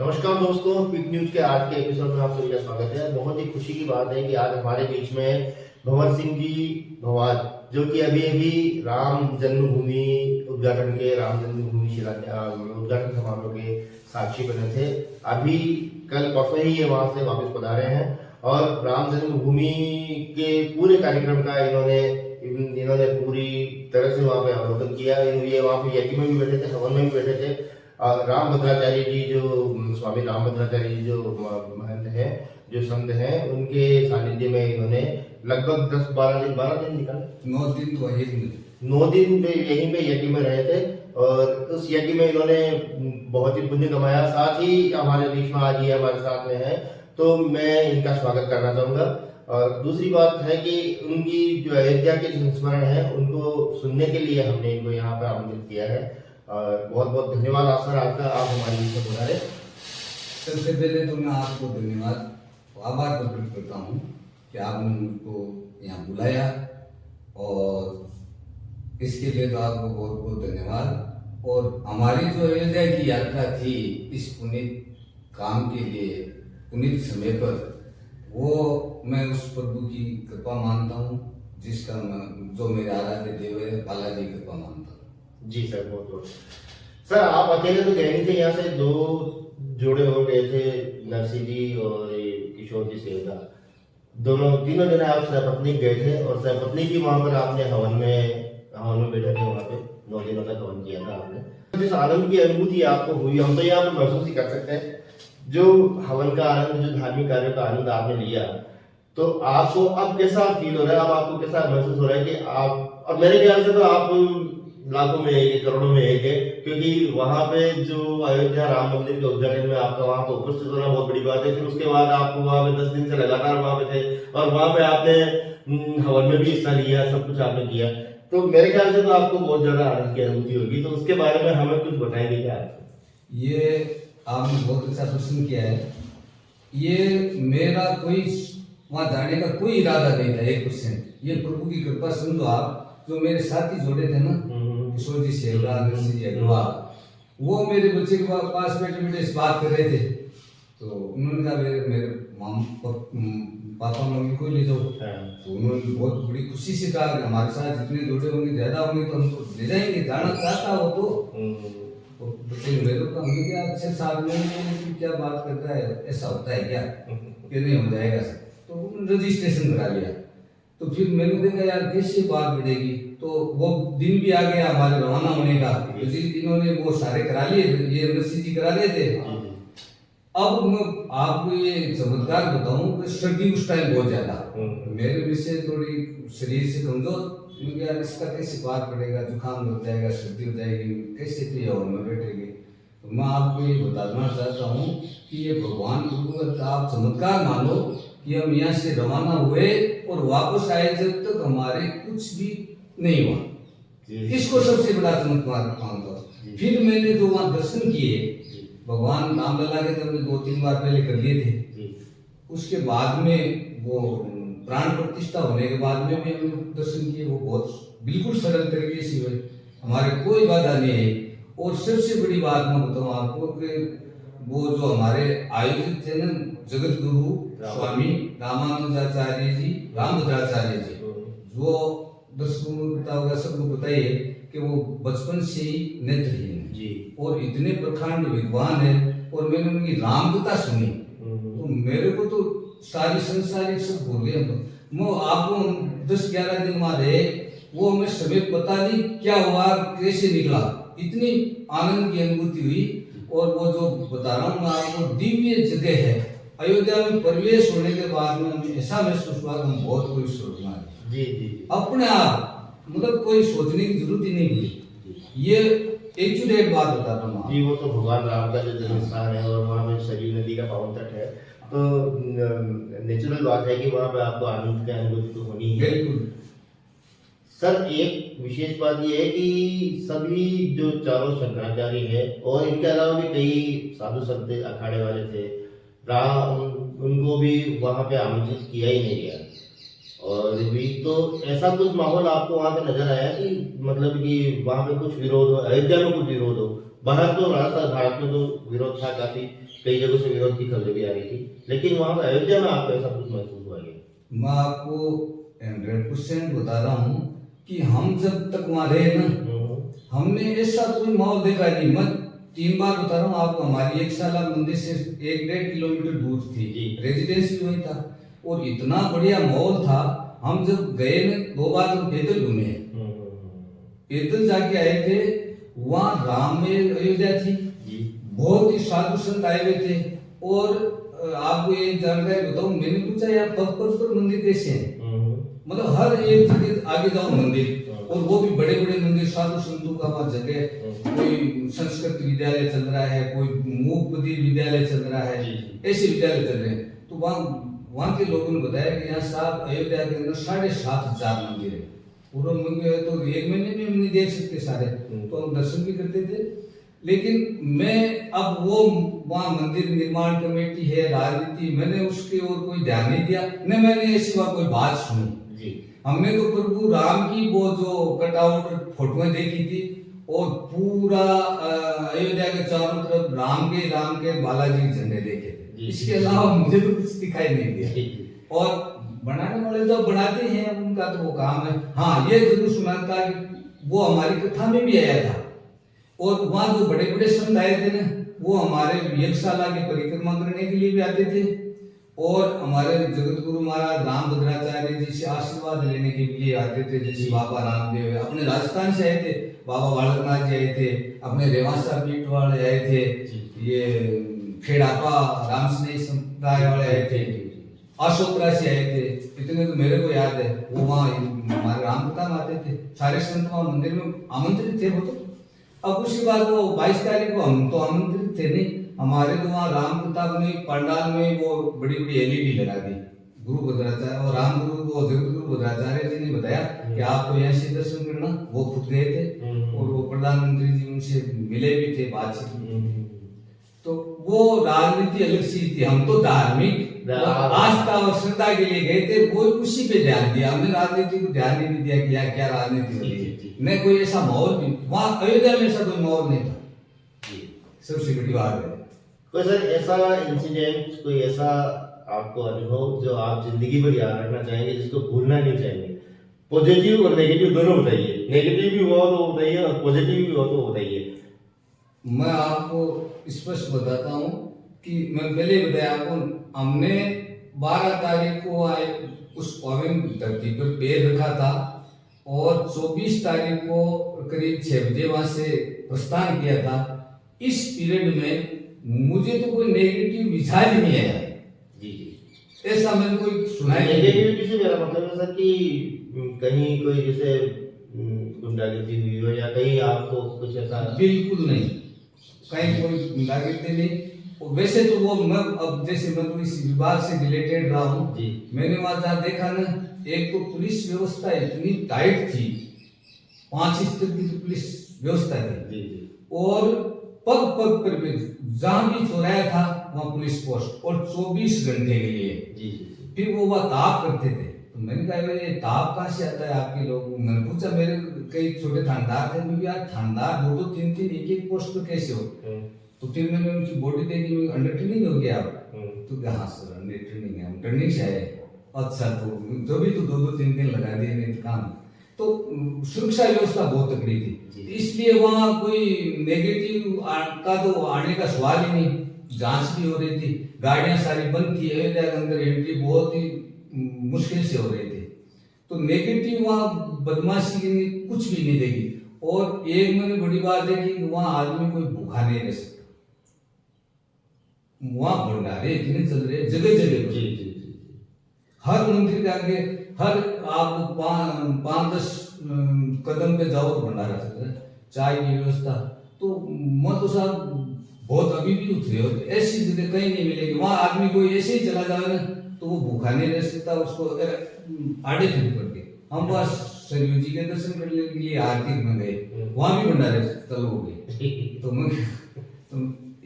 नमस्कार दोस्तों, quick news के आज के एपिसोड में आप सभी का स्वागत है। बहुत ही खुशी की बात है कि आज हमारे बीच में भंवर सिंह जी भंवर, जो कि अभी अभी राम जन्मभूमि उद्घाटन के उद्घाटन समारोह के साक्षी बने थे। अभी कल परसों ही ये वहां से वापस पधारे हैं और राम जन्मभूमि के पूरे कार्यक्रम का इन्होंने पूरी तरह से वहां पे अवलोकन किया। ये वहां पे यज्ञ में भी बैठे थे, हवन में भी बैठे थे। रामभद्राचार्य जी जो स्वामी रामभद्राचार्य जी जो महंत हैं, जो संत हैं, उनके सानिध्य में इन्होंने लगभग 12 दिन निकाले। 9 दिन तो वही 9 दिन पे यहीं पे यज्ञ में रहे थे और उस यज्ञ में इन्होंने बहुत ही पुण्य कमाया। साथ ही हमारे बीच में आज ये हमारे साथ में है, तो मैं इनका स्वागत करना चाहूंगा। और दूसरी बात है कि उनकी जो अयोध्या के संस्मरण है उनको सुनने के लिए हमने इनको यहाँ पर आमंत्रित किया है। बहुत बहुत धन्यवाद आप सर, आपका, आप हमारे बीच में बुला रहे। सबसे पहले तो मैं आपको धन्यवाद आभार प्रकट करता हूँ कि आपने मुझको यहाँ बुलाया और इसके लिए तो आपको बहुत बहुत धन्यवाद। और हमारी जो अयोध्या की यात्रा थी इस पुनीत काम के लिए, पुनीत समय पर, वो मैं उस प्रभु की कृपा मानता हूँ, जिसका जो मेरे आराध्य देव है बालाजी की कृपा मानता हूँ। जी सर, बहुत बहुत। सर आप अकेले तो गए नहीं थे, यहाँ से 2 जोड़े हो गए थे, नरसिंह जी और किशोर जी सेवदा, तीनों जने आप सहपत्नी गए थे और सहपत्नी की वहां पर आपने हवन में बैठे थे। वहां पे 9 दिनों तक हवन किया था आपने। जिस आनंद की अनुभूति आपको हुई, हम तो यहाँ पे महसूस ही कर सकते हैं। जो हवन का आनंद, जो धार्मिक कार्यों का आनंद आपने लिया, तो आपको अब कैसा फील हो रहा है? अब आपको कैसा महसूस हो रहा है कि आप, और मेरे ख्याल से तो आप लाखों में एक, करोड़ों में एक है, क्योंकि वहां पे जो अयोध्या राम मंदिर के उद्घाटन में आपका वहां पर उपस्थित होना बहुत बड़ी बात है। फिर उसके बाद आपको वहां पे 10 दिन से लगातार वहां पे थे और वहां पे आपने हवन में भी हिस्सा लिया, सब कुछ आपने किया, तो मेरे ख्याल से तो आपको बहुत ज्यादा आनंद की अनुभूति होगी। तो उसके बारे में हमें कुछ बताएंगे क्या? ये आपने बहुत अच्छा प्रश्न किया है। ये मेरा कोई वहां जाने का कोई इरादा नहीं था 1%। ये प्रभु की कृपा समझो आप। जो मेरे साथी जोड़े थे ना, किशोर जी सेवदा, नरसिंह जी अग्रवाल, वो मेरे बच्चे के पास बैठे बैठे इस बात कर रहे थे। तो उन्होंने कहा मेरे पापा मम्मी को ले जाओ। तो उन्होंने बहुत बड़ी खुशी से कहा कि हमारे साथ जितने जोड़े होंगे, ज्यादा होंगे तो हमको ले जाएंगे, जाना चाहता हो तो। बच्चे ने मेरे को कहा क्या 6 साल में क्या बात करता है, ऐसा होता है क्या कि नहीं हो जाएगा? तो उन्होंने रजिस्ट्रेशन करा लिया। तो फिर मैंने देखा यार कैसे बात बढ़ेगी। तो वो दिन भी आ गया हमारे रवाना होने का। इन्होंने वो सारे करा लिए, ये नरसिंह जी करा लिए थे। अब मैं आपको ये चमत्कार बताऊं कि सर्दी उस टाइम बहुत ज्यादा, मेरे विषय थोड़ी शरीर से कमजोर, यार इसका कैसे बात पड़ेगा, जुकाम हो जाएगा, सर्दी हो जाएगी, कैसे तो हवन में बैठेंगे। तो मैं आपको ये बताना चाहता हूँ कि ये भगवान प्रभु, आप चमत्कार मानो कि हम यहाँ से रवाना हुए और वापस आए, जब तक हमारे कुछ भी नहीं हुआ। इसको सबसे बड़ा चमत्कार मानता हूँ। फिर मैंने जो वहाँ दर्शन किए, भगवान रामलला के तो 2-3 बार पहले कर लिए थे। उसके बाद में वो प्राण प्रतिष्ठा होने के बाद में भी हमने दर्शन किए। वो बहुत बिल्कुल सरल तरीके से हुए, हमारे कोई बाधा नहीं है। और सबसे बड़ी बात मैं बताऊँ आपको कि वो जो हमारे आयोजित थे ना, जगत गुरु स्वामी रामानुजाचार्य जी, रामभद्राचार्य जी, जो दर्शकों को पता होगा, सबको पता ही है कि वो बचपन से ही नेत्रहीन जी और इतने प्रखंड विद्वान है। और मैंने उनकी रामकथा सुनी तो मेरे को तो सारी संसारिक सब भूल गए। मैं आपको 10-11 दिन वहां रहे, वो हमें समय पता नहीं क्या हुआ, कैसे निकला, इतनी आनंद की अनुभूति हुई। और वो जो बता रहा हूँ मैं आपको, दिव्य जगह है। अयोध्या में प्रवेश होने के बाद में हमें ऐसा महसूस हुआ कि हम बहुत कोई सोचना है जी जी, अपने आप, मतलब कोई सोचने की जरूरत ही नहीं हुई। ये एक्चुअली बात बताता हूँ जी। वो तो भगवान राम का जो जन्म स्थान है और वहाँ पे सरयू नदी का पावन तट है, तो नेचुरल बात है कि वहाँ पे आपको आनंद की अनुभूति तो होनी है। बिल्कुल सर, एक विशेष बात यह है कि सभी जो चारों शंकराचार्य हैं और इनके अलावा भी कई साधु संत अखाड़े वाले थे, राम उनको भी वहाँ पे आमंत्रित किया ही नहीं गया। और भी तो ऐसा कुछ माहौल आपको वहाँ पे नजर आया कि मतलब कि वहाँ पे कुछ विरोध हो, अयोध्या में कुछ विरोध हो, बाहर तो राजस्थान भारत में तो विरोध था काफी, कई जगहों से विरोध की खबरें भी आ रही थी, लेकिन वहां पर अयोध्या में आपको ऐसा कुछ महसूस हुआ क्या? मैं आपको 100% बता रहा हूँ कि हम जब तक वहाँ रहे ना, हमने ऐसा कोई माहौल देखा नहीं। मैं 3 बार बता रहा हूँ आपको, हमारी एक साला मंदिर से 1-1.5 किलोमीटर दूर थी, रेजिडेंस भी वही था, और इतना बढ़िया माहौल था। हम जब गए ना, 2 बार तो पैदल घूमे, पैदल जाके आए थे। वहाँ राम में अयोध्या थी, बहुत ही साधु संत आए हुए थे। और आपको एक जानकारी बताऊं, मैंने पूछा यार पग पग पर मंदिर कैसे हैं, मतलब हर एक जगह आगे जाओ मंदिर, और वो भी बड़े बड़े मंदिर, साधु संतों का वहाँ जगह, कोई संस्कृत विद्यालय चल रहा है, कोई मूक बधिर विद्यालय चल रहा है, ऐसे विद्यालय चल रहे हैं। तो वहाँ के लोगों ने बताया कि यहाँ साहब अयोध्या के अंदर 7,500 मंदिर है। पूरा मंदिर है तो 1 महीने में हम नहीं देख सकते सारे, तो हम दर्शन भी करते थे। लेकिन मैं अब वो वहाँ मंदिर निर्माण कमेटी है, राजनीति, मैंने उसके और कोई ध्यान नहीं दिया, न मैंने ऐसी वहाँ कोई बात सुनी। हमने तो प्रभु राम की वो जो कटआउट फोटोएं देखी थी, और पूरा अयोध्या के चारों तरफ राम के बालाजी के झंडे देखे थे। इसके अलावा मुझे तो कुछ दिखाई नहीं दिया। और बनाने वाले तो बनाते हैं, उनका तो वो काम है। हाँ, ये जरूर सुना था कि वो हमारी कथा में भी आया था, और वहाँ जो बड़े बड़े संत आए थे ना, वो हमारे यज्ञशाला की परिक्रमा करने के लिए भी आते थे, और हमारे जगत गुरु महाराज रामभद्राचार्य जी से आशीर्वाद लेने के लिए आते थे। जैसे बाबा रामदेव अपने राजस्थान से आए थे, बाबा बालकनाथ जी आए थे, अपने रेवासा पीठ वाले आए थे, ये खेड़ापा राम स्नेही संप्रदाय वाले आए थे, अशोकरा से आए थे, इतने तो मेरे को याद है। वो वहाँ हमारे रामकथा में आते थे, सारे संत वहाँ मंदिर में आमंत्रित थे वो तो। अब उसके बाद वो 22 तारीख को हम तो आमंत्रित थे नहीं, हमारे तो वहाँ राम प्रताप में पंडाल में वो बड़ी बड़ी एलईडी लगा दी। गुरु भद्राचार्य और राम गुरु को जगत गुरु भद्राचार्य जी ने बताया कि आपको यहाँ से दर्शन करना, वो खुद गए थे, और वो प्रधानमंत्री जी उनसे मिले भी थे, बातचीत। तो वो राजनीति अलग सी थी, हम तो धार्मिक आस्था और श्रद्धा के लिए गए थे, वो उसी पे ध्यान दिया। हमने राजनीति को ध्यान नहीं दिया कि यार क्या राजनीति हो रही है, न कोई ऐसा माहौल भी वहाँ अयोध्या में ऐसा कोई माहौल नहीं था। सबसे बड़ी बात है। कोई सर ऐसा इंसिडेंट, कोई ऐसा आपको अनुभव जो आप जिंदगी भर याद रखना चाहेंगे, जिसको भूलना नहीं चाहेंगे? पॉजिटिव और नेगेटिव दोनों बताइए, नेगेटिव भी हुआ तो बताइए और पॉजिटिव भी हुआ तो बताइए। मैं आपको स्पष्ट बताता हूँ कि मैं पहले ही बताया आपको, हमने 12 तारीख को आए उस पवित्र धरती पर पैर रखा था, और 24 तारीख को करीब 6 बजे वहां से प्रस्थान किया था। इस पीरियड में मुझे तो कोई नेगेटिव विचार ही नहीं आया। जी, ऐसा मैंने कोई सुना ही नहीं। नेगेटिविटी से मेरा मतलब है सर कि कहीं कोई जैसे गुंडागर्दी हुई हो, या कहीं आपको कुछ ऐसा? बिल्कुल नहीं, कहीं कोई गुंडागर्दी नहीं। वैसे तो वो मैं अब जैसे मैं तो इस विभाग से रिलेटेड रहा हूँ, मैंने वहां जहाँ देखा ना, एक तो पुलिस व्यवस्था इतनी टाइट थी, 5 स्तर की तो पुलिस व्यवस्था थी, और पग पग पर भी जहां भी चौराया था वहां पुलिस पोस्ट, और 24 घंटे के लिए। फिर वो वह ताप करते थे, तो मैंने कहा ये ताप कहाँ से आता है आपके लोग? मैंने पूछा, मेरे कई छोटे थानेदार थे, मैं यार थानेदार 2-2, 3-3 एक पोस्ट पे कैसे हो? तो फिर मैंने उनकी बॉडी देखी, अंडर ट्रेनिंग हो गया आप? तो हाँ सर अंडर ट्रेनिंग है, हम ट्रेनिंग से आए। अच्छा, तो भी तो 2-2, 3 दिन लगा दिए नहीं काम। तो सुरक्षा व्यवस्था बहुत तगड़ी थी, इसलिए वहाँ कोई नेगेटिव का तो आने का सवाल ही नहीं। जांच भी हो रही थी, गाड़ियां सारी बंद थी, अयोध्या के अंदर एंट्री बहुत ही मुश्किल से हो रही थी, तो नेगेटिव वहाँ बदमाशी कुछ भी नहीं देखी। और एक मैंने बड़ी बात देखी कि वहाँ आदमी कोई भूखा नहीं रह सकता, वहाँ भंडारे इतने चल रहे जगह जगह, हर मंदिर के आगे, हर आप 5-10 कदम पे जाओ तो भंडारा चल रहा है, चाय की व्यवस्था। तो मैं तो साहब बहुत अभी भी उतरे, और ऐसी जगह कहीं नहीं मिलेगी। वहाँ आदमी कोई ऐसे ही चला जाए ना तो वो भूखा नहीं रह सकता, उसको आड़े फिर करके। हम बस सरयू जी के दर्शन करने के लिए आरती में गए, वहाँ भी भंडारे चालू हो गए। तो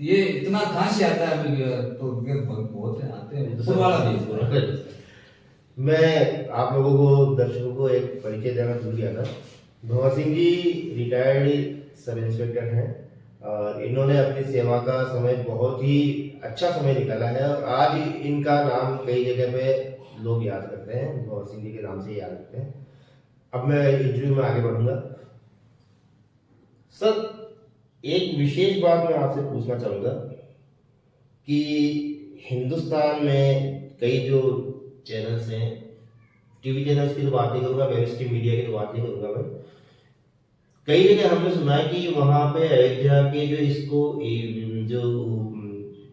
ये इतना कहाँ से आता है? तो बहुत आते हैं वाला भी। मैं आप लोगों को, दर्शकों को एक परिचय देना भूल गया था। Bhanwar Singh ji retired sub inspector हैं, और इन्होंने अपनी सेवा का समय बहुत ही अच्छा समय निकाला है और आज इनका नाम कई जगह पे लोग याद करते हैं, भगत सिंह जी के नाम से ही याद करते हैं। अब मैं इंटरव्यू में आगे बढ़ूंगा। सर, एक विशेष बात मैं आपसे पूछना चाहूँगा कि हिंदुस्तान में कई जो चैनल्स हैं, टीवी चैनल्स की तो बात नहीं करूँगा, मेन स्ट्रीम मीडिया की तो बात नहीं करूँगा मैं, कई जगह हमने सुना है कि वहाँ पे अयोध्या के जो इसको जो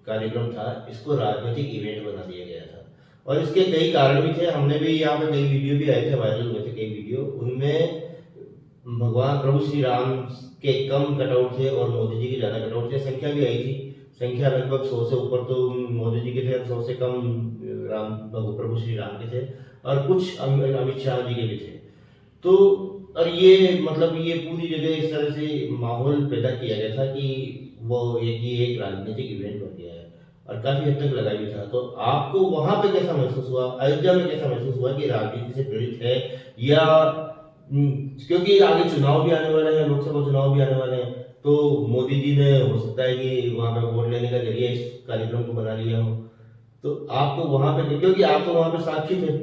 कार्यक्रम था, इसको राजनीतिक इवेंट बना दिया गया था और इसके कई कारण भी थे। हमने भी यहाँ पे कई वीडियो भी आए थे, वायरल हुए थे कई वीडियो, उनमें भगवान प्रभु श्री राम के कम कटआउट थे और मोदी जी के ज़्यादा कटआउट थे। संख्या भी आई थी, संख्या लगभग 100 से ऊपर तो मोदी जी के थे, 100 से कम प्रभु श्री राम के थे और कुछ अमित शाह जी के भी थे। तो और ये मतलब ये पूरी जगह इस तरह से माहौल पैदा किया गया था कि वो एक राजनीतिक इवेंट बन गया है और काफी हद तक लगा भी था। तो आपको वहां पे कैसा महसूस हुआ, अयोध्या में कैसा महसूस हुआ कि राजनीति से प्रेरित है या क्योंकि आगे चुनाव भी आने वाले हैं, लोकसभा चुनाव भी आने वाले हैं, तो मोदी जी ने हो सकता है कि वहां पे वोट लेने का जरिए इस कार्यक्रम को बना लिया हो। तो आपको वहां पे, क्योंकि आप तो वहां पे साक्षी थे।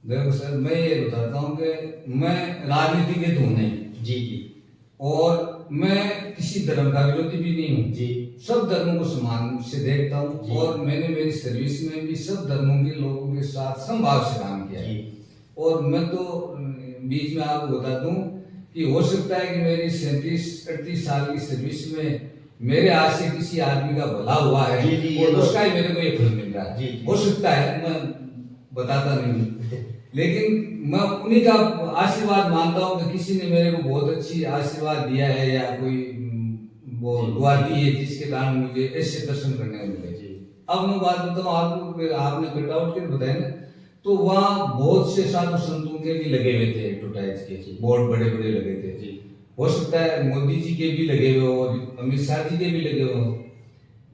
देखो सर, मैं ये बताता हूँ कि मैं राजनीतिज्ञ हूँ नहीं जी जी, और मैं किसी धर्म का विरोधी भी नहीं हूँ जी, सब धर्मों को समान से देखता जी। हूँ और मैंने मेरी सर्विस में भी सब धर्मों के लोगों के साथ समभाव से काम किया है। और मैं तो बीच में आपको बता दूं कि हो सकता है कि मेरी 37-38 साल की सर्विस में मेरे हाथ से किसी आदमी का भला हुआ है जी, जी, और तो उसका ही मेरे को ये फल मिल रहा है। जी, जी। हो सकता है, मैं बताता नहीं हूँ लेकिन मैं उन्हीं का आशीर्वाद मानता हूँ कि किसी ने मेरे को बहुत अच्छी आशीर्वाद दिया है या कोई वो दुआ दी है जिसके कारण मुझे ऐसे दर्शन करने मिले। अब मैं बात बताऊँ आपको, आपने कटआउट के बताया ना, तो वहाँ बहुत से साधु संतों के भी लगे हुए थे, एडवर्टाइज के बहुत बड़े बड़े लगे थे जी। हो सकता है मोदी जी के भी लगे हुए हो और अमित शाह जी के भी लगे हुए हो,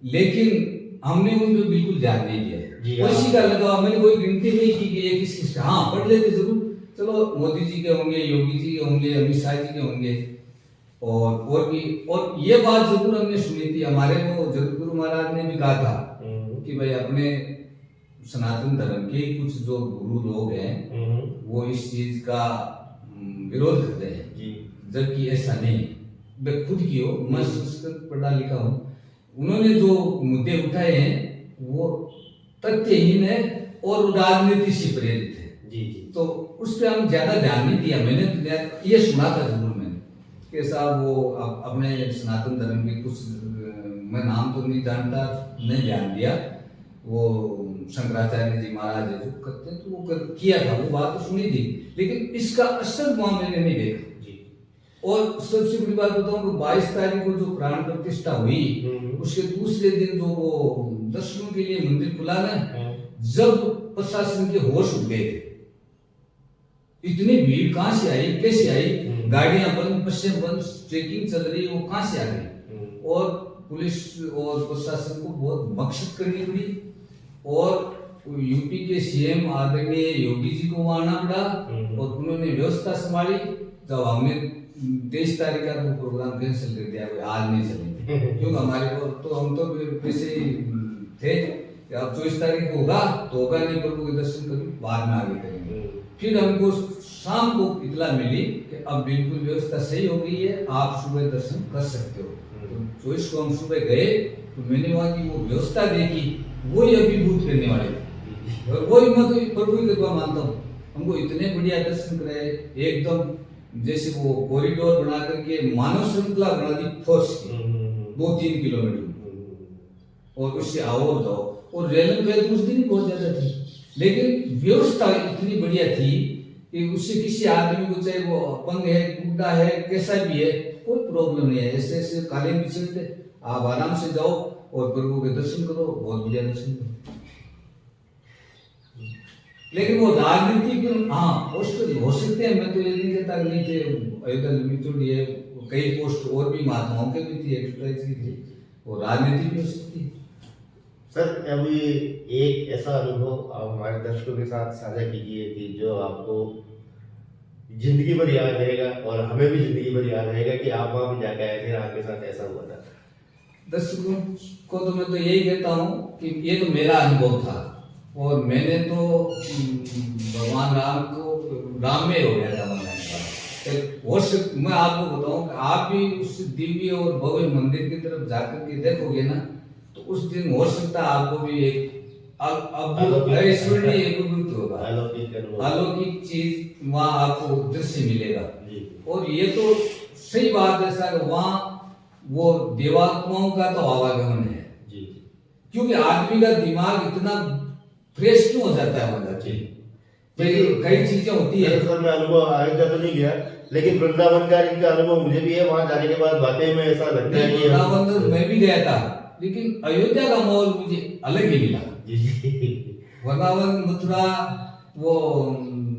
लेकिन हमने उन पर बिल्कुल ध्यान नहीं दिया। किसी का लगा, मैंने कोई गिनती नहीं की कि ये किस का, हाँ पढ़ लेते जरूर, चलो मोदी जी के होंगे, योगी जी के होंगे, अमित शाह जी के होंगे और भी। और ये बात जरूर हमने सुनी थी, हमारे वो जगत गुरु महाराज ने भी कहा था कि भाई अपने सनातन धर्म के कुछ जो गुरु लोग हैं वो इस चीज का विरोध करते हैं, जबकि ऐसा नहीं। मैं खुद की हो, मैं संस्कृत पढ़ा लिखा हूँ, उन्होंने जो मुद्दे उठाए हैं वो तथ्यहीन है और राजनीति से प्रेरित है जी जी। तो उस पर हम ज्यादा ध्यान नहीं दिया। मैंने ये सुना था जरूर मैंने कि साहब वो अपने सनातन धर्म के कुछ, मैं नाम तो नहीं जानता, नहीं ध्यान दिया, वो शंकराचार्य जी महाराज जो करते हैं तो वो किया था, वो बात तो सुनी थी, लेकिन इसका असर वहां मैंने नहीं देखा जी। और सबसे बड़ी बात बताऊं कि 22 तारीख को जो प्राण प्रतिष्ठा हुई, उसके दूसरे दिन जो वो दर्शनों के लिए मंदिर खुला ना, जब प्रशासन के होश उड़ गए थे, इतनी भीड़ कहां से आई, कैसे आई, गाड़ियां बंद, बसें बंद, चेकिंग चल रही, वो कहां से आ गई। और पुलिस और प्रशासन को बहुत मकसद करनी पड़ी और यूपी के सीएम आदरणीय योगी जी को आना पड़ा और उन्होंने व्यवस्था संभाली। जब हमने 23 तारीख का वो प्रोग्राम कैंसिल कर दिया, आज नहीं चलेंगे क्योंकि हमारे को तो, हम तो वैसे थे कि अब 24 तारीख को होगा तो होगा, नहीं प्रभु के दर्शन कभी बाद में आगे करेंगे। फिर हमको शाम को इतला मिली कि अब बिल्कुल व्यवस्था सही हो गई है, आप सुबह दर्शन कर सकते हो। तो 24 को हम सुबह गए तो मैंने वहाँ की वो व्यवस्था देखी, वही अभिभूत करने वाले थे और वही मैं तो प्रभु की कृपा मानता हूँ। हमको इतने बढ़िया दर्शन कराए, एकदम जैसे वो कॉरिडोर बना करके मानव श्रृंखला बना दी फोर्स की 2-3 किलोमीटर और उससे आओ और जाओ। और रेलन पे तो उस दिन बहुत ज्यादा थी, लेकिन व्यवस्था इतनी बढ़िया थी कि उससे किसी आदमी को, चाहे वो अपंग है, बूढ़ा है, कैसा भी है, कोई प्रॉब्लम नहीं है। ऐसे ऐसे काले बिछड़ते, आप आराम से जाओ और प्रभु के दर्शन करो, बहुत बढ़िया दर्शन करो। लेकिन वो राजनीति, हाँ पोस्ट हो सकते हैं, मैं तो ये नहीं कहता नहीं थे, अयोध्या लिमिटेड है, कई पोस्ट और भी महात्माओं के भी थी, एडवर्टाइज की थी, वो राजनीति भी हो सकती है। सर, अभी एक ऐसा अनुभव आप हमारे दर्शकों के साथ साझा कीजिए कि जो आपको जिंदगी भर याद रहेगा और हमें भी जिंदगी भर याद रहेगा कि आप वहां पे जाके आए थे, आपके साथ ऐसा हुआ था। दर्शकों को तो मैं तो यही कहता हूँ कि ये तो मेरा अनुभव था और मैंने तो भगवान राम को राम में हो गया था मैं आपको बताऊं कि आप भी उस दिव्य और भव्य मंदिर की तरफ जाकर के देखोगे ना, तो उस दिन हो सकता है आपको भी एक ऐश्वर्य अनुभूति होगा, अलौकिक चीज वहाँ आपको दृश्य मिलेगा। और ये तो सही बात है सर, वहाँ वो देवात्माओं का तो आवागमन है जी, क्योंकि आदमी का दिमाग इतना फ्रेश क्यों हो जाता है वहां जी। कई चीजें होती है सर, मैं अनुभव अयोध्या तो नहीं गया, लेकिन वृंदावन का इनका अनुभव मुझे भी है। वहां जाने के बाद वाकई में ऐसा लगता है कि वृंदावन मैं भी गया था, लेकिन अयोध्या का माहौल मुझे अलग ही मिला। वृंदावन, मथुरा, वो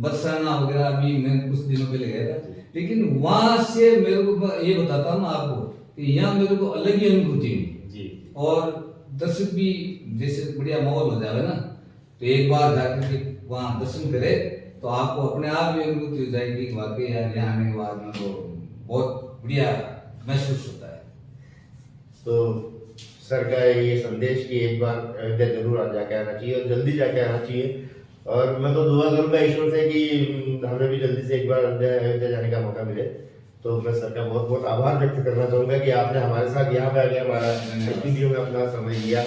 बरसाना वगैरह भी मैं कुछ दिनों पहले गया था, लेकिन वहां से मेरे को ये बताता हूँ आपको कि यहाँ मेरे को अलग ही अनुभूति हुई। और दर्शक भी जैसे बढ़िया माहौल हो जाएगा ना, तो एक बार जाकर के वहाँ दर्शन करे तो आपको अपने आप भी अनुभूति हो जाएगी कि वाकई यहाँ आने के बाद में तो बहुत बढ़िया महसूस होता है। तो सर का ये संदेश कि एक बार अयोध्या जरूर जाके आना चाहिए और जल्दी जाके आना चाहिए। और मैं तो दुआ करूंगा ईश्वर से कि हमें भी जल्दी से एक बार अयोध्या जाने का मौका मिले। तो मैं सर का बहुत बहुत आभार व्यक्त करना चाहूंगा कि आपने हमारे साथ यहाँ पे आके हमारा स्टूडियो में अपना समय लिया।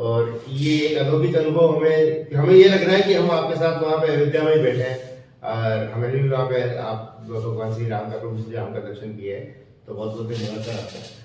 और ये एक अलौकिक अनुभव हमें ये लग रहा है कि हम आपके साथ वहाँ पे अयोध्या में ही बैठे हैं और हमें भी वहाँ पे आप भगवान श्री राम का, प्रभु श्री राम का दर्शन किया है। तो बहुत बहुत धन्यवाद सर आपका।